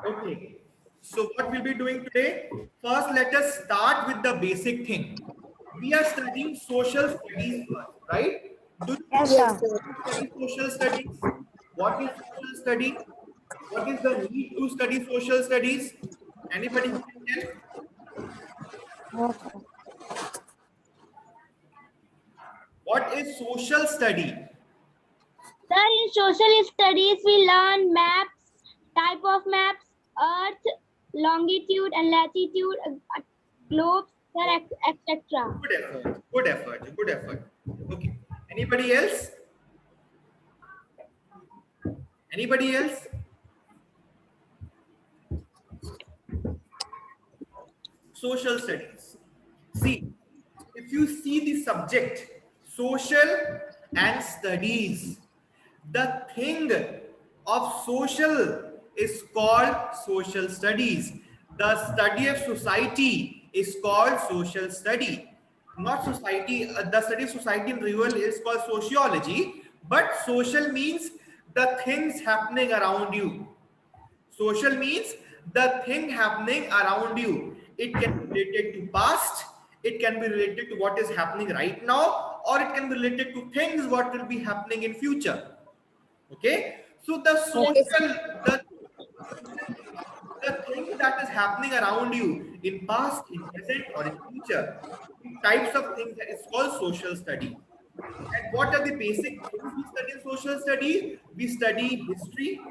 Okay. So what we'll be doing today? First, let us start with the basic thing. We are studying social studies first, right? Do you know Yes, how sir. to study social studies? What is social study? What is the need to study social studies? Anybody who can tell? Yes, sir. What is social study? Sir, in social studies, we learn maps, type of maps, Earth, longitude and latitude, globes, sir, etc. Good effort. Good effort. Good effort. Okay. Anybody else? Anybody else? Social studies. See, if you see the subject, social and studies, the thing of social is called social studies. The study of society is called social study. Not society, the study of society in real is called sociology, but social means the things happening around you. Social means the thing happening around you. It can be related to past, it can be related to what is happening right now, or it can be related to things what will be happening in future. Okay? So the Yes, social, the, the thing that is happening around you in past, in present, or in future, the types of things that is called social study. And what are the basic things we study in social studies? We study history.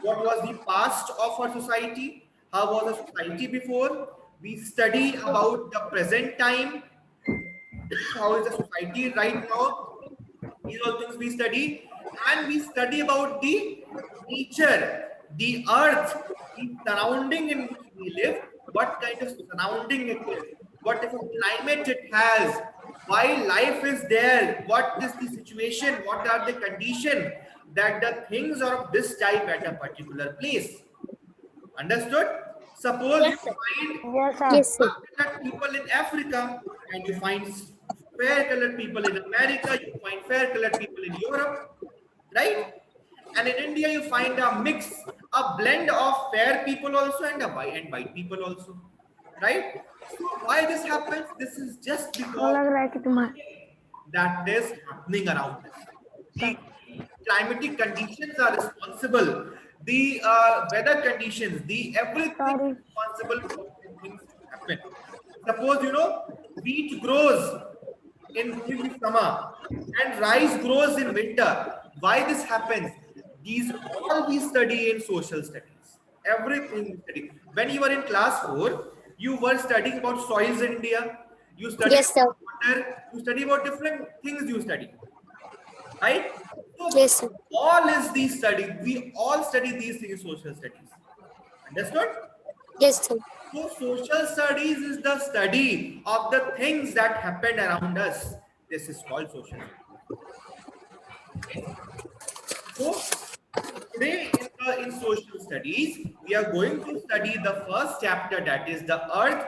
What was the past of our society? How was the society before? We study about the present time. How is the society right now? These are things we study. And we study about the nature, the earth, the surrounding in which we live, what kind of surrounding it is, what type of climate it has, why life is there, what is the situation, what are the conditions that the things are of this type at a particular place. Understood? Suppose you yes, sir. find Yes, sir. Yes, sir. dark-colored people in Africa and you find fair-colored people in America, you find fair-colored people in Europe, right? And in India, you find a mix, a blend of fair people also and white people also, right? So why this happens? This is just वो because लग रहा है कि तुम्हारा that is happening around us. The climatic conditions are responsible. The weather conditions, the everything sorry is responsible for things to happen. Suppose wheat grows in during the summer and rice grows in winter. Why this happens? These all we study in social studies. Everything we study. When you were in class 4, you were studying about soils in India. You study Yes, sir. about water. You study about different things you study, right? So Yes, sir. all is these study. We all study these things in social studies. Understood? Yes, sir. So social studies is the study of the things that happen around us. This is called social studies. So today in social studies, we are going to study the first chapter, that is the earth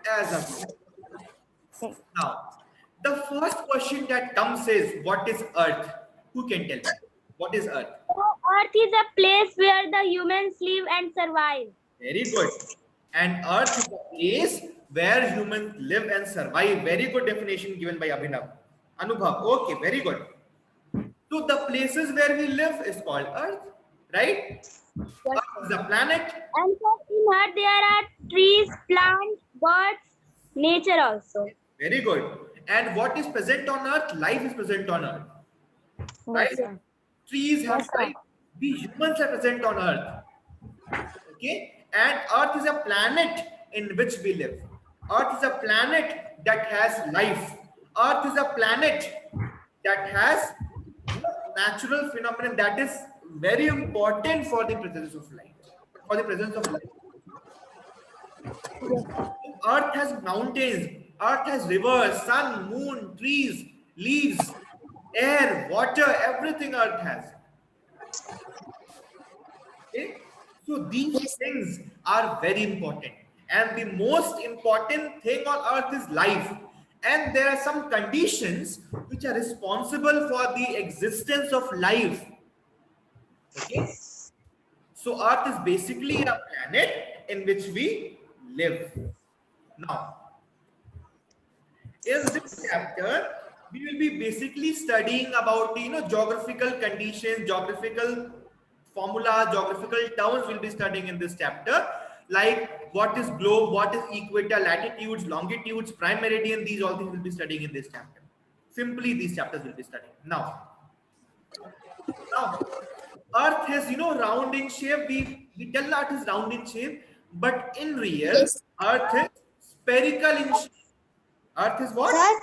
as a whole. Now, the first question that comes is, what is earth? Who can tell me? What is earth? So, Earth is a place where the humans live and survive. Very good. And earth is a place where humans live and survive. Very good definition given by Abhinav. Anubhav. Okay, very good. So the places where we live is called earth, right? Yes, Earth is sir. a planet. And sir, in Earth there are trees, plants, birds, nature also. Very good. And what is present on earth? Life is present on earth, yes right? Sir Trees have Yes, sir. life. We humans are present on earth. Okay, and earth is a planet in which we live. Earth is a planet that has life. Earth is a planet that has natural phenomenon that is very important for the presence of life, for the presence of life. Earth has mountains, earth has rivers, sun, moon, trees, leaves, air, water, everything earth has. Okay? So these Yes, things are very important. And the most important thing on earth is life. And there are some conditions which are responsible for the existence of life. Okay? So Earth is basically a planet in which we live. Now, in this chapter, we will be basically studying about geographical conditions, geographical formula, geographical terms we'll be studying in this chapter, like what is globe, what is equator, latitudes, longitudes, prime meridian. These all things we'll be studying in this chapter. Simply these chapters we'll be studying. Now, Earth is round in shape. We tell Earth is round in shape, but in real, Yes. Earth is spherical in shape. Earth is what? Sir,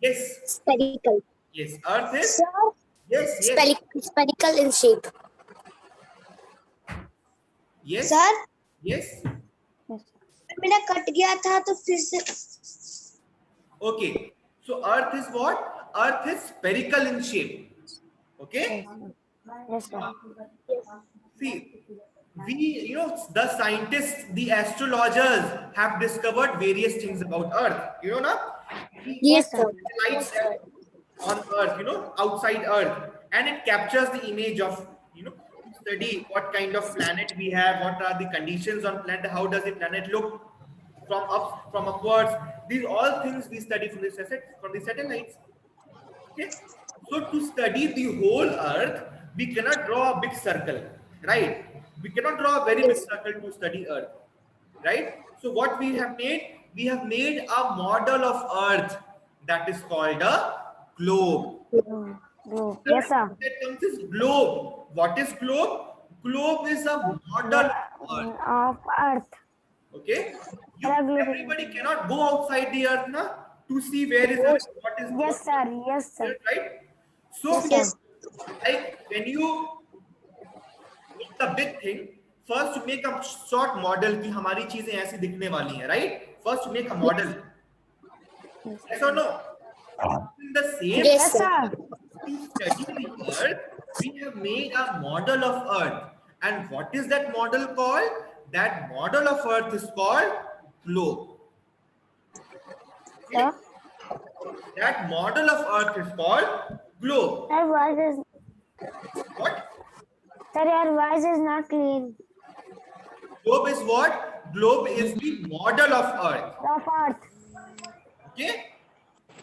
Yes. spherical. Yes. Earth is Sir, yes. spherical in shape. Yes. Sir Yes. Yes. मेरा cut गया था तो फिर से Okay. So Earth is what? Earth is spherical in shape. Okay. Yes, sir. See, the scientists, the astrologers have discovered various things about Earth. Na? Yes, sir. Lights on Earth, outside Earth, and it captures the image of, to study what kind of planet we have, what are the conditions on planet, how does the planet look from upwards. These all things we study from the satellites. Okay, so to study the whole Earth, we cannot draw a big circle, right? We cannot draw a very big circle to study Earth, right? So what we have made a model of Earth that is called a globe. Globe. Yes, sir. That comes is globe. What is globe? Globe is a model of Earth. Of Earth. Okay, Globe. everybody cannot go outside the Earth na, to see where is Earth, what is Yes, sir. Yes, sir. right? So Yes. like when you make a big thing, first to make a short model कि हमारी चीजें ऐसी दिखने वाली हैं, right? First to make a model. Yes or no? In the same Yes, Yes, sir. to study the Earth, we have made a model of Earth. And what is that model called? That model of Earth is called globe. Sir. That model of Earth is called globe. Sir, voice is, What? sir, your voice is not clear. Globe is what? Globe is the model of Earth. Of Earth. Okay?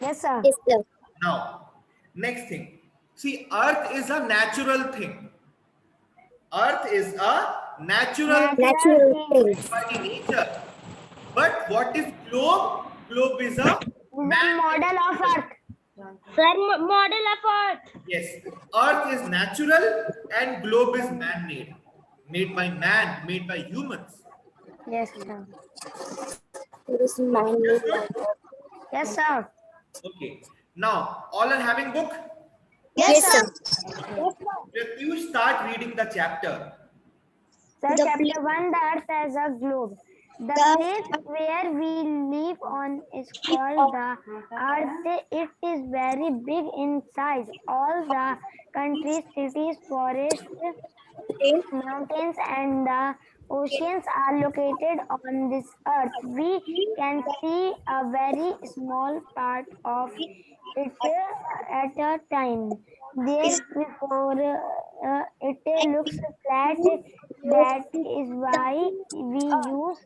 Yes, sir. Yes, sir. Now, next thing. See, Earth is a natural thing. Earth is a natural thing Natural things. by nature. But what is globe? Globe is a The man. model of Earth. Sir, model of Earth. Yes, Earth is natural and globe is man-made. Made by man, made by humans. Yes, sir. It is man. Yes, sir. Okay. Now, all are having book? Yes, sir. If you start reading the chapter, Sir, The chapter 1, the Earth as a globe. The place where we live on is called the Earth. It is very big in size. All the countries, cities, forests, mountains, and the oceans are located on this Earth. We can see a very small part of it at a time. Therefore, it looks flat. That is why we use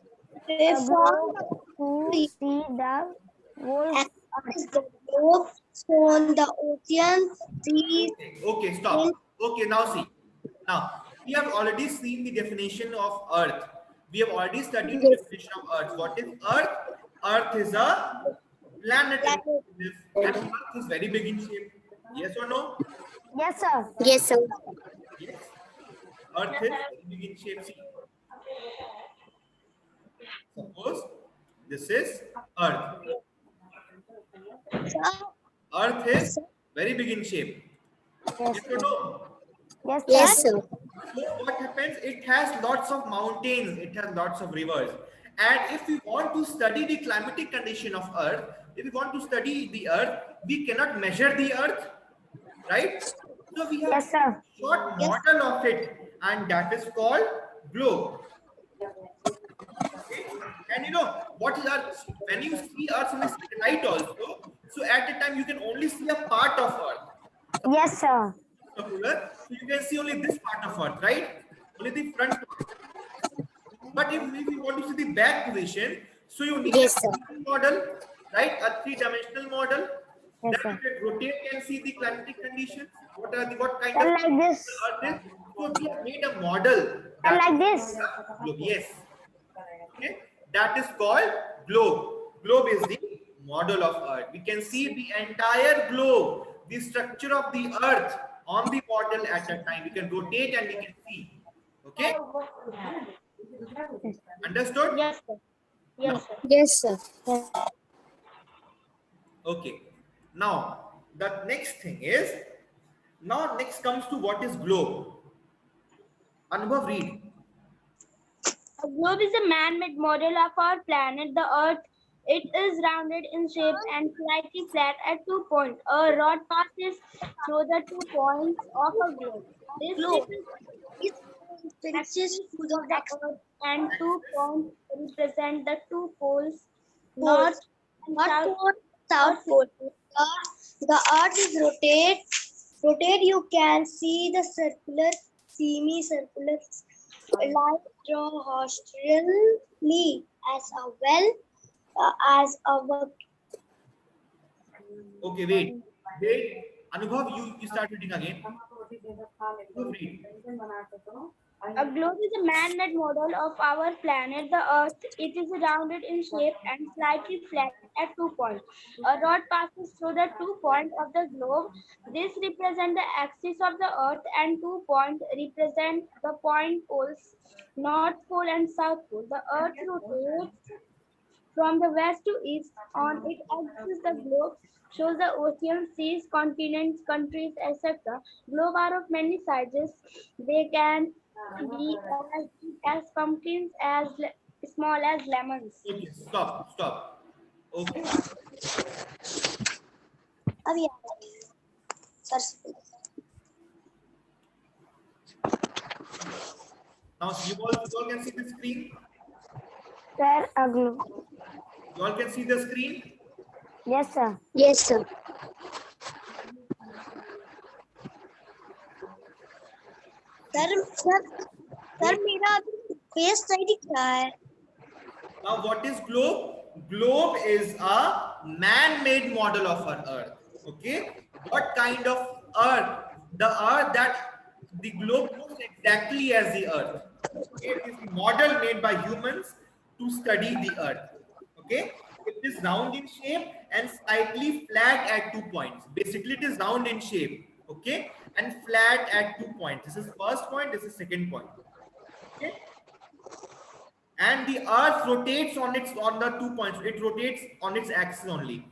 a globe to see the whole Earth. The globe on the ocean, seas, okay, stop. Okay, now see. Now, we have already seen the definition of Earth. We have already studied the definition of Earth. What is Earth? Earth is a planet. And Earth is very big in shape. Yes or no? Yes, sir. yes, sir. Yes. Earth is very big in shape. See. Suppose this is Earth. Earth is very big in shape. Yes, Yes or no? yes, Yes, sir. sir. So what happens? It has lots of mountains. It has lots of rivers. And if we want to study the climatic condition of Earth, if we want to study the Earth, we cannot measure the Earth, right? So we have Yes, sir. a short model of it, and that is called globe. Okay? And what is Earth? When you see Earth from a satellite also, so at a time you can only see a part of Earth. Yes, sir. So you can see only this part of Earth, right? only the front part. But if we want to see the back position, so you need Yes, a sir. 3D model, right? A three-dimensional model. Yes, Then sir. you can rotate and see the climatic conditions. What kind Sir, of like this. the Earth is. So we have made a model Sir, that like this. globe. Yes. Okay. That is called globe. Globe is the model of Earth. We can see the entire globe, the structure of the Earth on the model at a time. We can rotate and we can see. Okay. Understood? Yes, sir. Yes, sir. Yes, sir. Okay. Now, the next thing is, now next comes to what is globe. Anubhav, read. A globe is a man-made model of our planet, the Earth. It is rounded in shape and slightly flat at 2 points. A rod passes through the 2 points of a globe. This It axis reaches to of the the Earth and 2 points represent the 2 poles, north and North south. Pole, South Pole. The Earth is rotate. You can see the circular, semicircular line draw horizontally as well as our. Okay, wait. Anubhav, you start reading again. Anubhav, read. A globe is a man-made model of our planet, the Earth. It is rounded in shape and slightly flat at 2 points. A rod passes through the 2 points of the globe. This represents the axis of the Earth, and 2 points represent the point poles, North Pole and South Pole. The Earth rotates from the west to east. On its axis, the globe shows the oceans, seas, continents, countries, etc. Globes are of many sizes. They can be as big as pumpkins, as small as lemons. Okay, stop. Okay. अभी आ रहा है। Sir, Now you all can see the screen. Sir, a globe. You all can see the screen. Yes, sir. Yes, sir. Sir मेरा face सही दिख रहा है। Now, what is globe? Globe is a man-made model of our Earth. Okay, what kind of Earth? The Earth that the globe looks exactly as the Earth. Okay, it is the model made by humans to study the Earth. Okay, it is round in shape and slightly flat at 2 points. Basically, it is round in shape. Okay, and flat at 2 points. This is first point. This is second point. Okay. And the Earth rotates on the 2 points. It rotates on its axis only.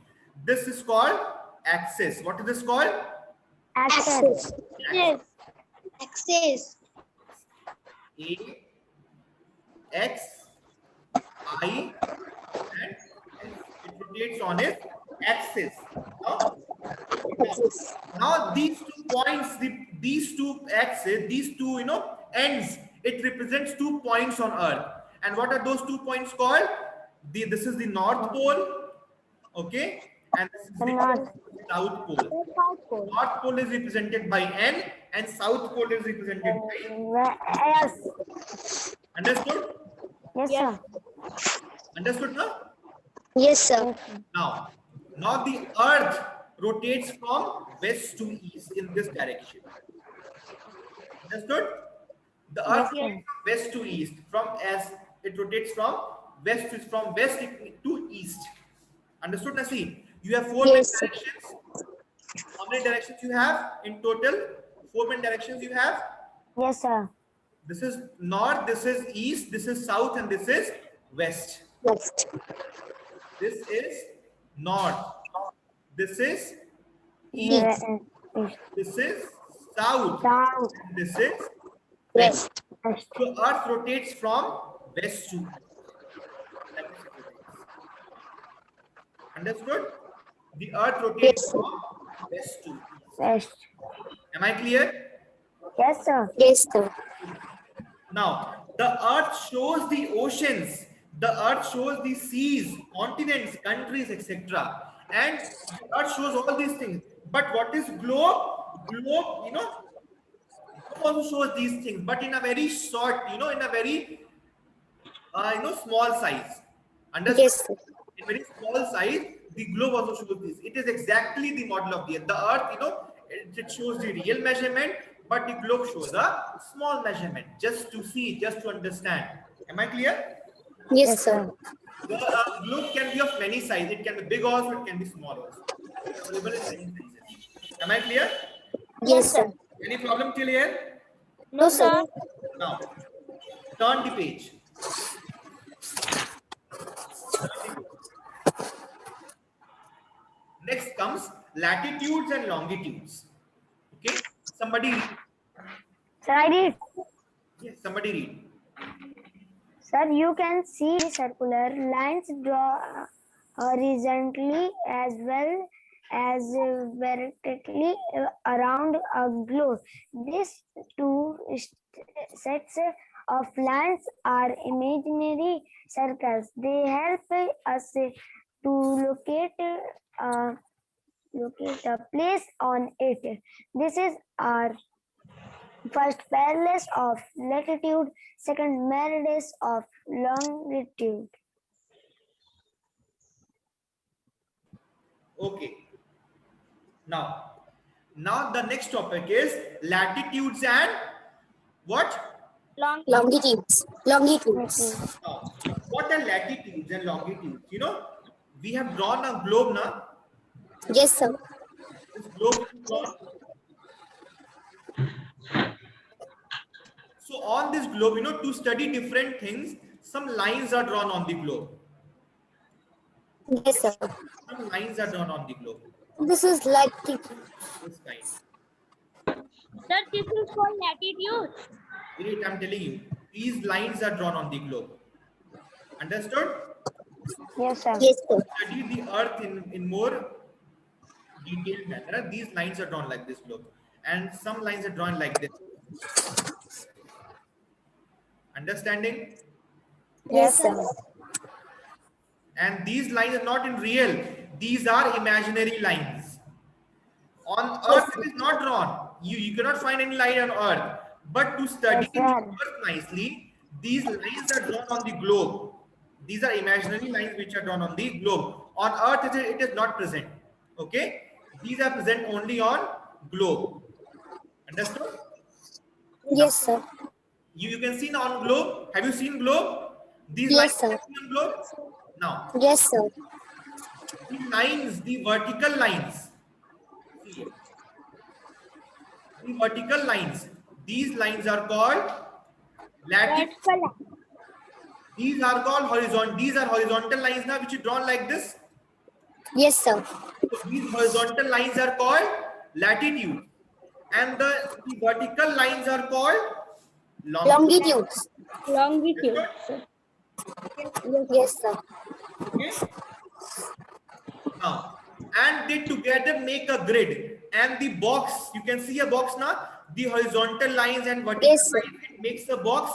This is called axis. What is this called? Axis. Yes. Axis. A, X, I, and it rotates on its axis. Now these 2 points, these 2 axes, these 2 ends, it represents 2 points on Earth. And what are those 2 points called? This is the North Pole, okay, and this is the South Pole. North Pole is represented by N, and South Pole is represented by. Yes. Understood? Yes, sir. Understood now? Yes, sir. Now the Earth rotates from west to east in this direction. Understood? The Earth rotates from west to east. It rotates from west to east. Understood, Naseem? You have 4 main Yes, sir. directions. How many directions you have in total? 4 main directions you have. Yes, sir. This is north, this is east, this is south, and this is west. Next. This is north. This is Yes. this is south. South. And this is West. West. so Earth rotates from west to east. Understood? The Earth rotates Yes. from west to east. West. Am I clear? Yes, sir. Yes, sir. Now, the Earth shows the oceans, the Earth shows the seas, continents, countries, etc. And the Earth shows all these things. But what is globe? Globe, also shows these things, but in a very short, in a very small size. Understood? Yes, sir. In very small size, the globe also shows this. It is exactly the model of the Earth. The Earth, it shows the real measurement, but the globe shows a small measurement, just to see, just to understand. Am I clear? Yes, sir. The globe can be of many sizes. It can be big also, it can be small also. It is available in many sizes. Am I clear? Yes, sir. Any problem till here? No, sir. Now, turn the page. Next comes latitudes and longitudes. Okay, somebody read. Sir, I read. Yes, somebody read. Sir, you can see circular lines draw horizontally as well as vertically around a globe. These two sets of lines are imaginary circles. They help us to locate a place on it. This is our first parallels of latitude, second meridians of longitude. Okay. Now the next topic is latitudes and what? Longitudes. Longitudes. Now, what are latitudes and longitudes? We have drawn a globe now. Yes, sir. This globe is drawn. So on this globe, to study different things, some lines are drawn on the globe. Yes, sir. Some lines are drawn on the globe. This is latitude. This kind. Sir, this is called latitude. Wait, I'm telling you. These lines are drawn on the globe. Understood? Yes, sir. Yes, sir. Study the earth in more detailed manner. These lines are drawn like this globe. And some lines are drawn like this. Understanding? Yes, sir. And these lines are not in real. These are imaginary lines. On earth, it is not drawn. You cannot find any line on earth. But to study the Yes, earth nicely, these lines are drawn on the globe. These are imaginary lines which are drawn on the globe. On earth, it is not present. Okay? These are present only on globe. Understood? Yes, sir. You can see now on globe. Have you seen globe? These Yes, lines sir. on globe. Now, Yes, sir. the lines, the vertical lines. See, the vertical lines. These lines are called latitude. These are called horizontal. These are horizontal lines now, which are drawn like this. Yes, sir. So these horizontal lines are called latitude, and the vertical lines are called longitude. Longitudes. Longitude. Yes, sir. Okay. Now, and they together make a grid. And the box, you can see a box now. The horizontal lines and vertical Yes, sir. lines, it makes a box,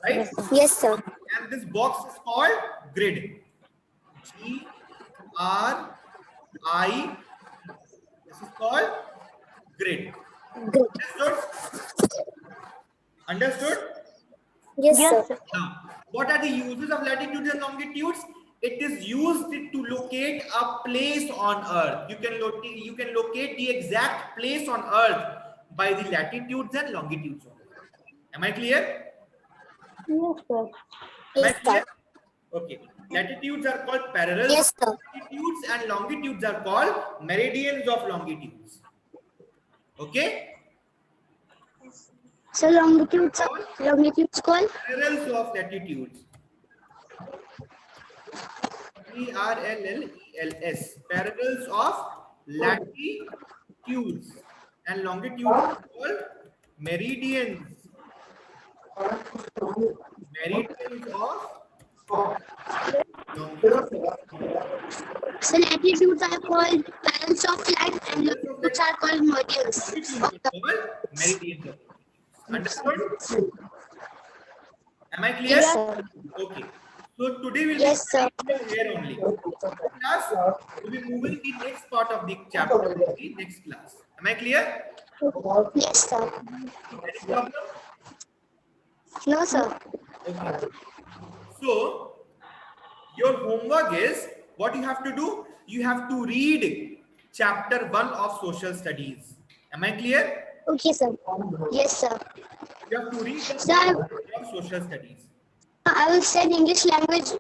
right? Yes, sir. And this box is called grid. G-R-I. This is called grid. Good. Understood? Understood? Yes, Yes, sir. Now, what are the uses of latitudes and longitudes? It is used to locate a place on Earth. You can locate the exact place on Earth by the latitudes and longitudes. Am I clear? Yes, sir. Am I Yes, clear? sir. Okay. Latitudes are called parallels Yes, of sir. latitudes and longitudes are called meridians of longitudes. Okay? So longitudes called? Parallels of latitudes. Parallels. Parallels of latitudes and longitudes are called meridians. Meridians of longitudes. So latitudes are called parallels of line and longitudes are called meridians. Latitudes are called meridians of longitudes. Understood? Am I clear? Yes, sir. Okay. So today we'll Yes, be sir. studying here only. Class, we'll be moving the next part of the chapter in the next class. Am I clear? Yes, sir. Any problem? No, sir. Okay. So, your homework is what you have to do? You have to read chapter 1 of social studies. Am I clear? Okay, sir. Yes, sir. You have to read the Sir, first chapter of social studies. I will study English language